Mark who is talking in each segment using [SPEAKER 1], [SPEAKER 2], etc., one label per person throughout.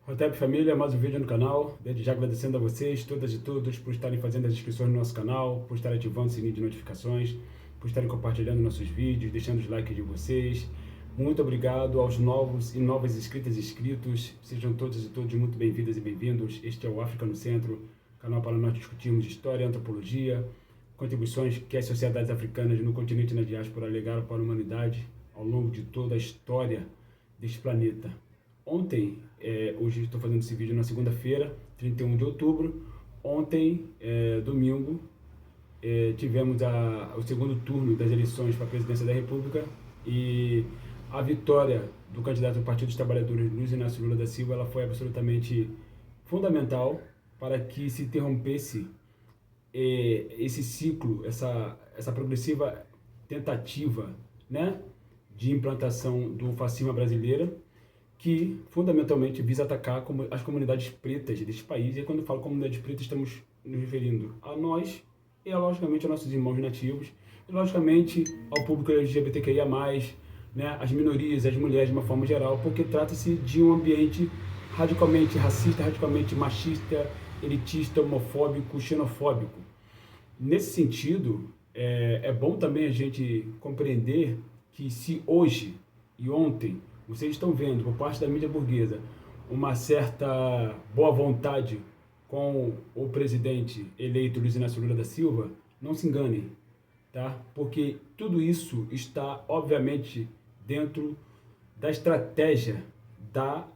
[SPEAKER 1] Rotep Família, mais um vídeo no canal. Desde já agradecendo a vocês, todas e todos, por estarem fazendo as inscrições no nosso canal, por estarem ativando o sininho de notificações, por estarem compartilhando nossos vídeos, deixando os likes de vocês. Muito obrigado aos novos e novas inscritas e inscritos. Sejam todas e todos muito bem-vindas e bem-vindos. Este é o África no Centro, canal para nós discutirmos história, antropologia, contribuições que as sociedades africanas no continente e na diáspora legaram para a humanidade ao longo de toda a história deste planeta. Ontem, hoje estou fazendo esse vídeo na segunda-feira, 31 de outubro. Ontem, domingo, tivemos o segundo turno das eleições para a presidência da República e a vitória do candidato do Partido dos Trabalhadores, Luiz Inácio Lula da Silva, ela foi absolutamente fundamental para que se interrompesse esse ciclo, essa progressiva tentativa, né, de implantação do fascismo brasileiro, que fundamentalmente visa atacar as comunidades pretas deste país. E quando falo comunidades pretas, estamos nos referindo a nós e, logicamente, aos nossos irmãos nativos, e, logicamente, ao público LGBTQIA+, né, as minorias, as mulheres de uma forma geral, porque trata-se de um ambiente radicalmente racista, radicalmente machista, elitista, homofóbico, xenofóbico. Nesse sentido, é bom também a gente compreender que se hoje e ontem vocês estão vendo, por parte da mídia burguesa, uma certa boa vontade com o presidente eleito Luiz Inácio Lula da Silva, não se enganem, tá? Porque tudo isso está, obviamente, dentro da estratégia da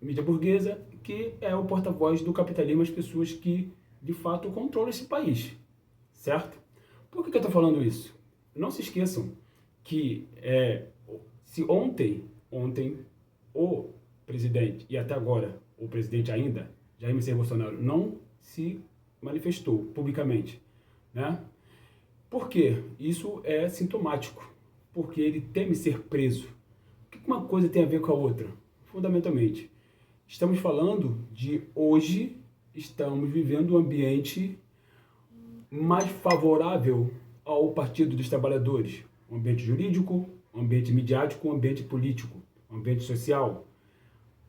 [SPEAKER 1] mídia burguesa, que é o porta-voz do capitalismo, as pessoas que, de fato, controlam esse país, certo? Por que eu estou falando isso? Não se esqueçam que se ontem o presidente, e até agora o presidente ainda, Jair Messias Bolsonaro, não se manifestou publicamente, né? Por quê? Isso é sintomático, porque ele teme ser preso. O que uma coisa tem a ver com a outra? Fundamentalmente, estamos falando de hoje, estamos vivendo um ambiente mais favorável ao Partido dos Trabalhadores, um ambiente jurídico, um ambiente midiático, um ambiente político, um ambiente social.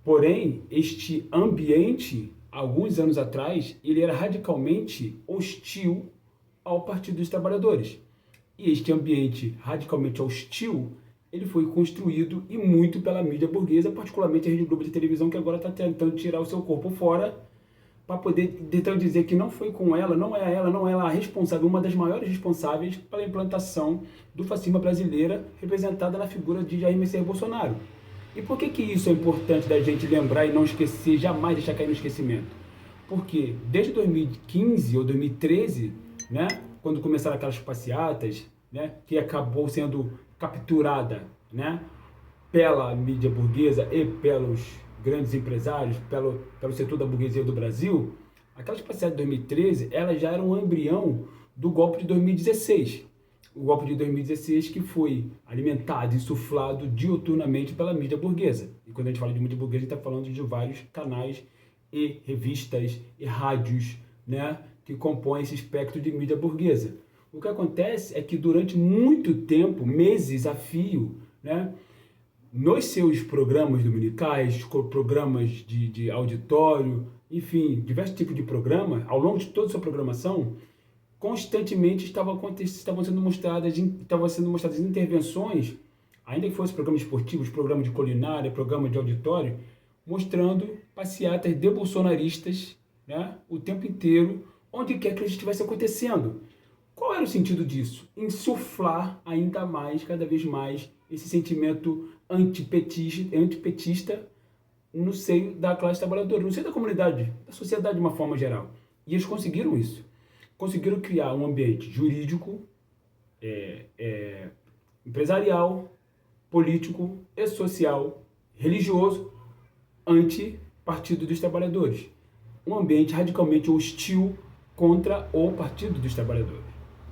[SPEAKER 1] Porém, este ambiente, alguns anos atrás, ele era radicalmente hostil ao Partido dos Trabalhadores. E este ambiente radicalmente hostil, ele foi construído e muito pela mídia burguesa, particularmente a Rede Globo de televisão, que agora está tentando tirar o seu corpo fora para poder tentar dizer que não foi com ela, não é ela a responsável, uma das maiores responsáveis pela implantação do fascismo brasileiro, representada na figura de Jair Messias Bolsonaro. E por que isso é importante da gente lembrar e não esquecer, jamais deixar cair no esquecimento? Porque desde 2015 ou 2013, né, quando começaram aquelas passeatas, né, que acabou sendo capturada, né, pela mídia burguesa e pelos grandes empresários, pelo setor da burguesia do Brasil, aquelas passeatas de 2013, elas já eram um embrião do golpe de 2016. O golpe de 2016 que foi alimentado, insuflado diuturnamente pela mídia burguesa. E quando a gente fala de mídia burguesa, a gente está falando de vários canais e revistas e rádios, né, que compõem esse espectro de mídia burguesa. O que acontece é que durante muito tempo, meses a fio, né, nos seus programas dominicais, programas de auditório, enfim, diversos tipos de programa, ao longo de toda a sua programação, constantemente estavam sendo mostradas intervenções, ainda que fossem programas esportivos, programas de culinária, programas de auditório, mostrando passeatas de bolsonaristas, né, o tempo inteiro, onde quer que isso estivesse acontecendo. Qual era o sentido disso? Insuflar ainda mais, cada vez mais, esse sentimento antipetista no seio da classe trabalhadora, no seio da comunidade, da sociedade de uma forma geral. E eles conseguiram isso. Conseguiram criar um ambiente jurídico, empresarial, político e social, religioso, anti-Partido dos Trabalhadores. Um ambiente radicalmente hostil contra o Partido dos Trabalhadores,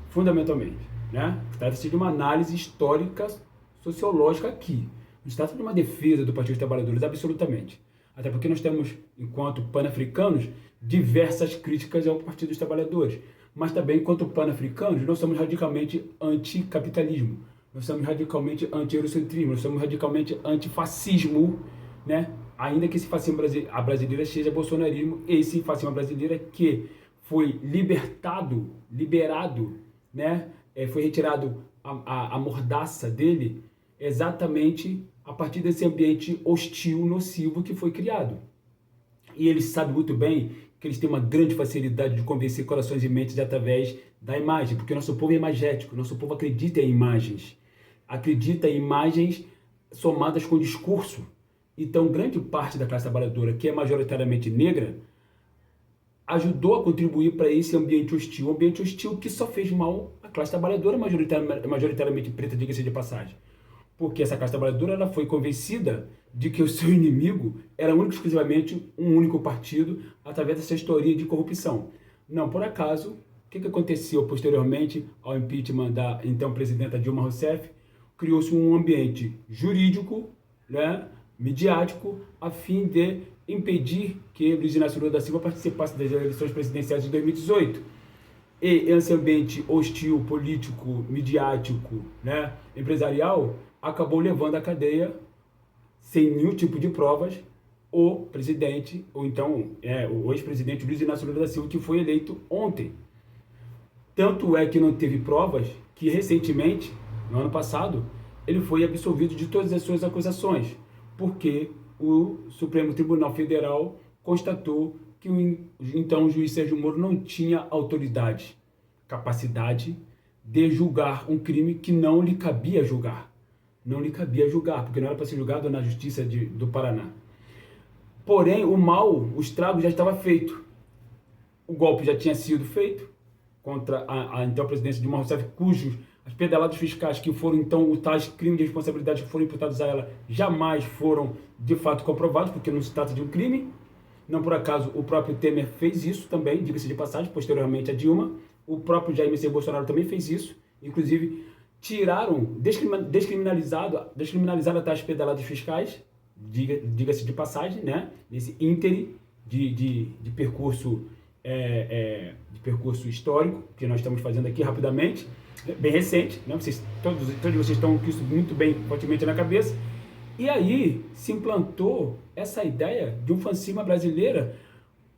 [SPEAKER 1] fundamentalmente, né? Trata-se de uma análise histórica, sociológica aqui. Não se trata de uma defesa do Partido dos Trabalhadores, absolutamente. Até porque nós temos, enquanto pan-africanos, diversas críticas ao Partido dos Trabalhadores. Mas também, enquanto pan-africanos, nós somos radicalmente anti-capitalismo. Nós somos radicalmente anti-eurocentrismo. Nós somos radicalmente anti-fascismo, né? ainda que esse fascismo a brasileira seja bolsonarismo, esse fascismo brasileira que foi liberado, né? Foi retirado a mordaça dele exatamente a partir desse ambiente hostil, nocivo que foi criado. E eles sabem muito bem que eles têm uma grande facilidade de convencer corações e mentes através da imagem, porque nosso povo é imagético, nosso povo acredita em imagens, acredita em imagens somadas com discurso. Então, grande parte da classe trabalhadora, que é majoritariamente negra, ajudou a contribuir para esse ambiente hostil. Um ambiente hostil que só fez mal à classe trabalhadora majoritariamente preta, diga-se de passagem. Porque essa classe trabalhadora ela foi convencida de que o seu inimigo era único e exclusivamente um único partido através dessa história de corrupção. Não por acaso, o que aconteceu posteriormente ao impeachment da então presidenta Dilma Rousseff? Criou-se um ambiente jurídico, né, midiático, a fim de impedir que Luiz Inácio Lula da Silva participasse das eleições presidenciais de 2018. E esse ambiente hostil, político, midiático, né, empresarial, acabou levando à cadeia, sem nenhum tipo de provas, o presidente, ou então o ex-presidente Luiz Inácio Lula da Silva, que foi eleito ontem. Tanto é que não teve provas que recentemente, no ano passado, ele foi absolvido de todas as suas acusações, porque o Supremo Tribunal Federal constatou que então o juiz Sérgio Moro não tinha autoridade, capacidade de julgar um crime que não lhe cabia julgar. Não lhe cabia julgar, porque não era para ser julgado na Justiça do Paraná. Porém, o mal, o estrago já estava feito. O golpe já tinha sido feito contra a então presidência Dilma Rousseff, cujos as pedaladas fiscais que foram, então, os tais crimes de responsabilidade que foram imputados a ela jamais foram, de fato, comprovados, porque não se trata de um crime. Não por acaso, o próprio Temer fez isso também, diga-se de passagem, posteriormente a Dilma. O próprio Jair Messias Bolsonaro também fez isso. Inclusive, descriminalizaram até as pedaladas fiscais, diga-se de passagem, né? Nesse íntere de percurso histórico que nós estamos fazendo aqui rapidamente, bem recente, né? Todos vocês estão com isso muito bem, fortemente na cabeça. E aí se implantou essa ideia de um fascismo brasileira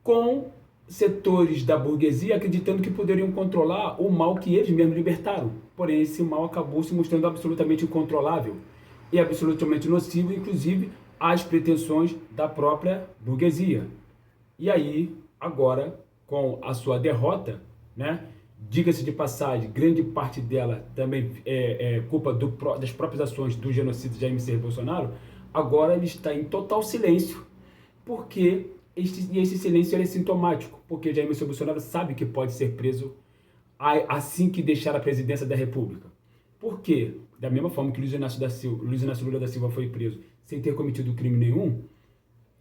[SPEAKER 1] com setores da burguesia acreditando que poderiam controlar o mal que eles mesmos libertaram. Porém, esse mal acabou se mostrando absolutamente incontrolável e absolutamente nocivo, inclusive às pretensões da própria burguesia. E aí, agora, com a sua derrota, né, diga-se de passagem, grande parte dela também é culpa das próprias ações do genocídio de Jair Messias Bolsonaro, agora ele está em total silêncio, porque esse silêncio é sintomático, porque Jair Messias Bolsonaro sabe que pode ser preso assim que deixar a presidência da República. Por quê? Da mesma forma que Luiz Inácio Lula da Silva foi preso sem ter cometido crime nenhum,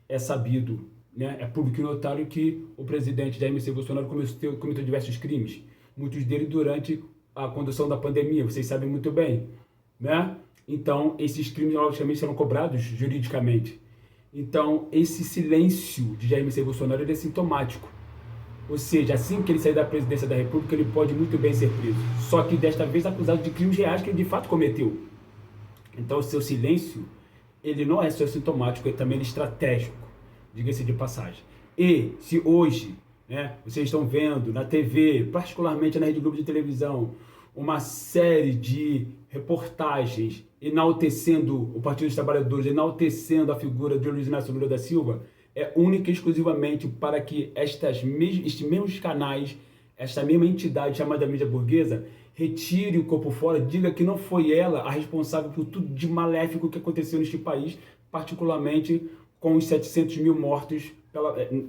[SPEAKER 1] é sabido, né, é público e notório que o presidente Jair Messias Bolsonaro cometeu diversos crimes, muitos deles durante a condução da pandemia, vocês sabem muito bem, né? Então, esses crimes, logicamente, serão cobrados juridicamente. Então, esse silêncio de Jair Messias Bolsonaro é sintomático. Ou seja, assim que ele sair da presidência da República, ele pode muito bem ser preso. Só que, desta vez, acusado de crimes reais que ele, de fato, cometeu. Então, o seu silêncio, ele não é só sintomático, ele também é estratégico, diga-se de passagem. E, se hoje, né, vocês estão vendo na TV, particularmente na Rede Globo de televisão, uma série de reportagens enaltecendo o Partido dos Trabalhadores, enaltecendo a figura de Luiz Inácio Lula da Silva, é única e exclusivamente para que estes mesmos canais, esta mesma entidade chamada mídia burguesa, retire o corpo fora, diga que não foi ela a responsável por tudo de maléfico que aconteceu neste país, particularmente com os 700 mil mortos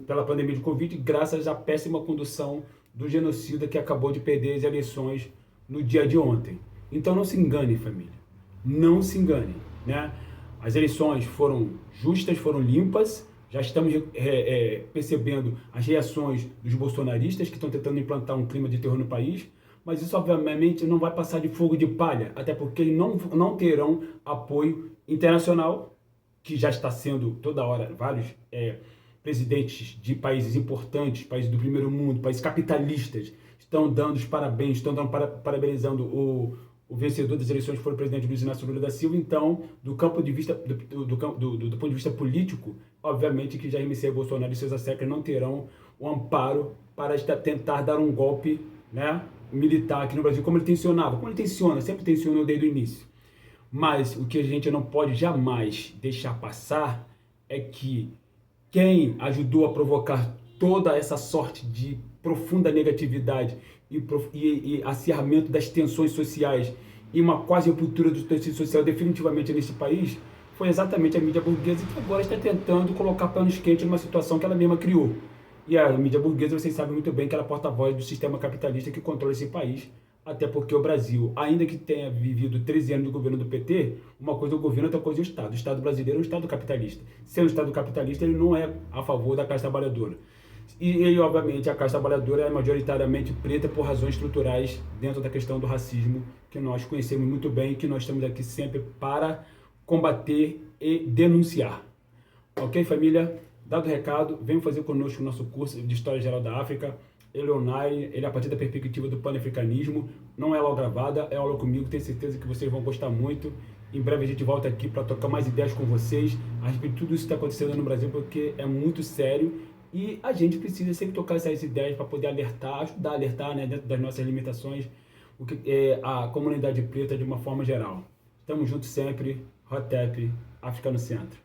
[SPEAKER 1] pela pandemia de Covid, graças à péssima condução do genocida que acabou de perder as eleições no dia de ontem. Então não se engane, família. Não se engane, né? As eleições foram justas, foram limpas. Já estamos percebendo as reações dos bolsonaristas que estão tentando implantar um clima de terror no país. Mas isso, obviamente, não vai passar de fogo de palha, até porque não terão apoio internacional, que já está sendo toda hora vários presidentes de países importantes, países do primeiro mundo, países capitalistas, estão dando os parabéns, estão parabenizando o vencedor das eleições foi o presidente Luiz Inácio Lula da Silva. Então, do ponto de vista político, obviamente que Jair Messias Bolsonaro e seus asseclas não terão o amparo para tentar dar um golpe, né, militar aqui no Brasil, como ele tenciona, sempre tensionou desde o início. Mas o que a gente não pode jamais deixar passar é que quem ajudou a provocar toda essa sorte de profunda negatividade e acirramento das tensões sociais e uma quase ruptura do tecido social definitivamente nesse país foi exatamente a mídia burguesa, que agora está tentando colocar panos quentes numa situação que ela mesma criou. E a mídia burguesa, vocês sabem muito bem que ela é porta-voz do sistema capitalista que controla esse país, até porque o Brasil, ainda que tenha vivido 13 anos de governo do PT, uma coisa é o governo, outra coisa é o Estado. O Estado brasileiro é um Estado capitalista. Sendo um Estado capitalista, ele não é a favor da classe trabalhadora. E obviamente, a classe trabalhadora é majoritariamente preta por razões estruturais dentro da questão do racismo, que nós conhecemos muito bem e que nós estamos aqui sempre para combater e denunciar. Ok, família? Dado o recado, venham fazer conosco o nosso curso de História Geral da África. Ele é online, ele é a partir da perspectiva do panafricanismo. Não é aula gravada, é aula comigo. Tenho certeza que vocês vão gostar muito. Em breve a gente volta aqui para trocar mais ideias com vocês a respeito de tudo isso que está acontecendo no Brasil, porque é muito sério e a gente precisa sempre tocar essas ideias para poder alertar, ajudar a alertar, né, dentro das nossas limitações, o que é a comunidade preta de uma forma geral. Tamo junto sempre. Hotep, África no Centro.